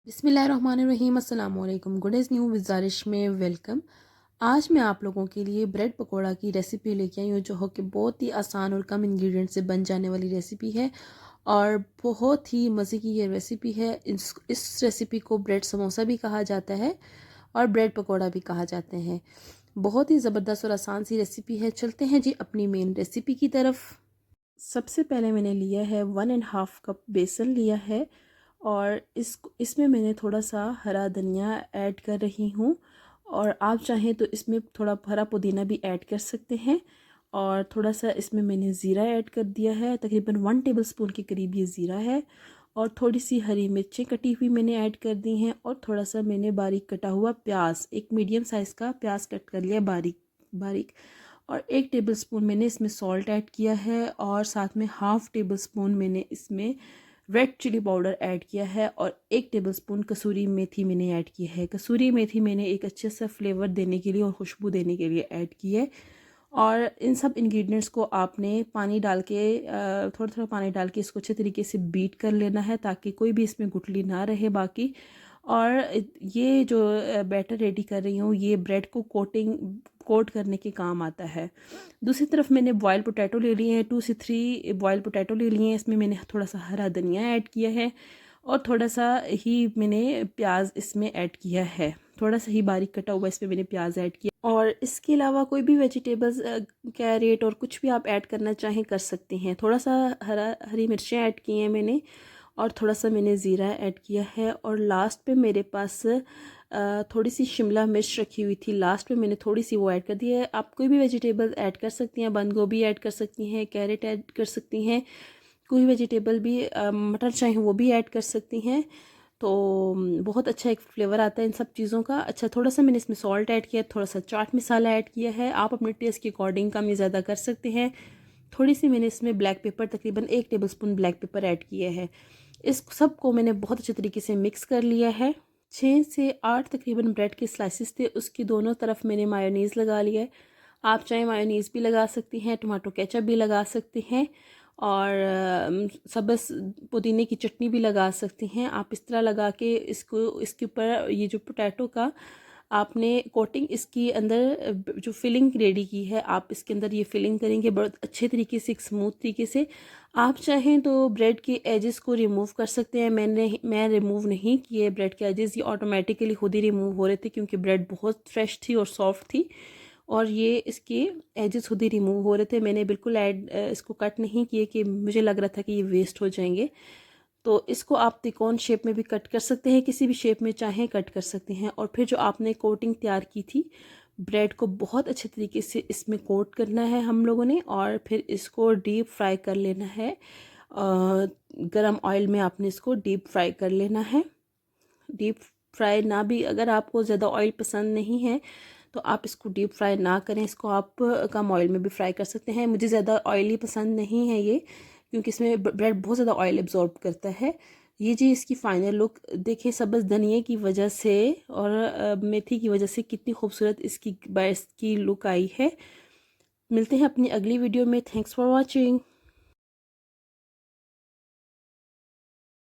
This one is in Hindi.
बिस्मिल्लाहिर्रहमानिर्रहीम। अस्सलाम वालेकुम। गुड इज़ न्यू विज़ारिश में वेलकम। आज मैं आप लोगों के लिए ब्रेड पकोड़ा की रेसिपी लेके आई हूँ, जो हो कि बहुत ही आसान और कम इंग्रेडिएंट से बन जाने वाली रेसिपी है और बहुत ही मज़े की ये रेसिपी है। इस रेसिपी को ब्रेड समोसा भी कहा जाता है और ब्रेड पकोड़ा भी कहा जाते हैं। बहुत ही ज़बरदस्त और आसान सी रेसिपी है। चलते हैं जी अपनी मेन रेसिपी की तरफ। सबसे पहले मैंने लिया है 1.5 कप बेसन लिया है और इसमें मैंने थोड़ा सा हरा धनिया ऐड कर रही हूँ और आप चाहें तो इसमें थोड़ा हरा पुदीना भी ऐड कर सकते हैं। और थोड़ा सा इसमें मैंने ज़ीरा ऐड कर दिया है, तकरीबन 1 टेबलस्पून के करीब ये ज़ीरा है। और थोड़ी सी हरी मिर्चें कटी हुई मैंने ऐड कर दी हैं और थोड़ा सा मैंने बारीक कटा हुआ प्याज, एक मीडियम साइज़ का प्याज कट कर लिया बारीक बारीक। और 1 टेबलस्पून मैंने इसमें सॉल्ट ऐड किया है और साथ में हाफ़ टेबलस्पून मैंने इसमें रेड चिली पाउडर ऐड किया है और 1 टेबलस्पून कसूरी मेथी मैंने ऐड की है। कसूरी मेथी मैंने एक अच्छे सा फ्लेवर देने के लिए और खुशबू देने के लिए ऐड की है। और इन सब इंग्रेडिएंट्स को आपने पानी डाल के थोड़ा थोड़ा पानी डाल के इसको अच्छे तरीके से बीट कर लेना है ताकि कोई भी इसमें गुठली ना रहे बाकी। और ये जो बैटर रेडी कर रही हूँ ये ब्रेड को कोट करने के काम आता है। दूसरी तरफ मैंने बॉयल पोटैटो ले लिए हैं, 2 से 3 बॉयल पोटैटो ले लिए हैं। इसमें मैंने थोड़ा सा हरा धनिया ऐड किया है और थोड़ा सा ही मैंने प्याज इसमें ऐड किया है, थोड़ा सा ही बारीक कटा हुआ इसमें मैंने प्याज ऐड किया। और इसके अलावा कोई भी वेजिटेबल्स, कैरेट और कुछ भी आप ऐड करना चाहें कर सकते हैं। थोड़ा सा हरी मिर्चें ऐड की हैं मैंने और थोड़ा सा मैंने ज़ीरा ऐड किया है। और लास्ट पे मेरे पास थोड़ी सी शिमला मिर्च रखी हुई थी, लास्ट में मैंने थोड़ी सी वो ऐड कर दी है। आप कोई भी वेजिटेबल ऐड कर सकती हैं, बंद गोभी ऐड कर सकती हैं, कैरेट ऐड कर सकती हैं, कोई वेजिटेबल भी, मटर चाहे वो भी ऐड कर सकती हैं। तो बहुत अच्छा एक फ्लेवर आता है इन सब चीज़ों का। अच्छा, थोड़ा सा मैंने इसमें सॉल्ट ऐड किया, थोड़ा सा चाट मसाला ऐड किया है। आप अपने टेस्ट के अकॉर्डिंग कम या ज़्यादा कर सकते हैं। थोड़ी सी मैंने इसमें ब्लैक पेपर, तकरीबन 1 टेबलस्पून ब्लैक पेपर ऐड किया है। इस सब को मैंने बहुत अच्छे तरीके से मिक्स कर लिया है। 6 से 8 तकरीबन ब्रेड के स्लाइसिस थे, उसकी दोनों तरफ मैंने मायोनीज़ लगा लिया है। आप चाहे मायोनीज़ भी लगा सकती हैं, टमाटो केचप भी लगा सकते हैं और सब्ज़ पुदीने की चटनी भी लगा सकती हैं। आप इस तरह लगा के इसके ऊपर ये जो पोटैटो का आपने कोटिंग इसकी अंदर जो फिलिंग रेडी की है, आप इसके अंदर ये फिलिंग करेंगे बहुत अच्छे तरीके से, एक स्मूथ तरीके से। आप चाहें तो ब्रेड के एजेस को रिमूव कर सकते हैं। मैं रिमूव नहीं किए ब्रेड के एजेस, ये ऑटोमेटिकली खुद ही रिमूव हो रहे थे क्योंकि ब्रेड बहुत फ्रेश थी और सॉफ्ट थी और ये इसके एजेस खुद ही रिमूव हो रहे थे। मैंने बिल्कुल इसको कट नहीं किए कि मुझे लग रहा था कि ये वेस्ट हो जाएंगे। तो इसको आप त्रिकोण शेप में भी कट कर सकते हैं, किसी भी शेप में चाहें कट कर सकते हैं। और फिर जो आपने कोटिंग तैयार की थी ब्रेड को बहुत अच्छे तरीके से इसमें कोट करना है हम लोगों ने और फिर इसको डीप फ्राई कर लेना है। गरम ऑयल में आपने इसको डीप फ्राई कर लेना है। डीप फ्राई ना भी, अगर आपको ज़्यादा ऑयल पसंद नहीं है तो आप इसको डीप फ्राई ना करें, इसको आप कम ऑयल में भी फ्राई कर सकते हैं। मुझे ज़्यादा ऑयली पसंद नहीं है ये, क्योंकि इसमें ब्रेड बहुत ज़्यादा ऑयल एब्जॉर्ब करता है। ये जी इसकी फ़ाइनल लुक देखिए, सब्ज़ धनिए की वजह से और मेथी की वजह से कितनी खूबसूरत इसकी लुक आई है। मिलते हैं अपनी अगली वीडियो में। Thanks for watching.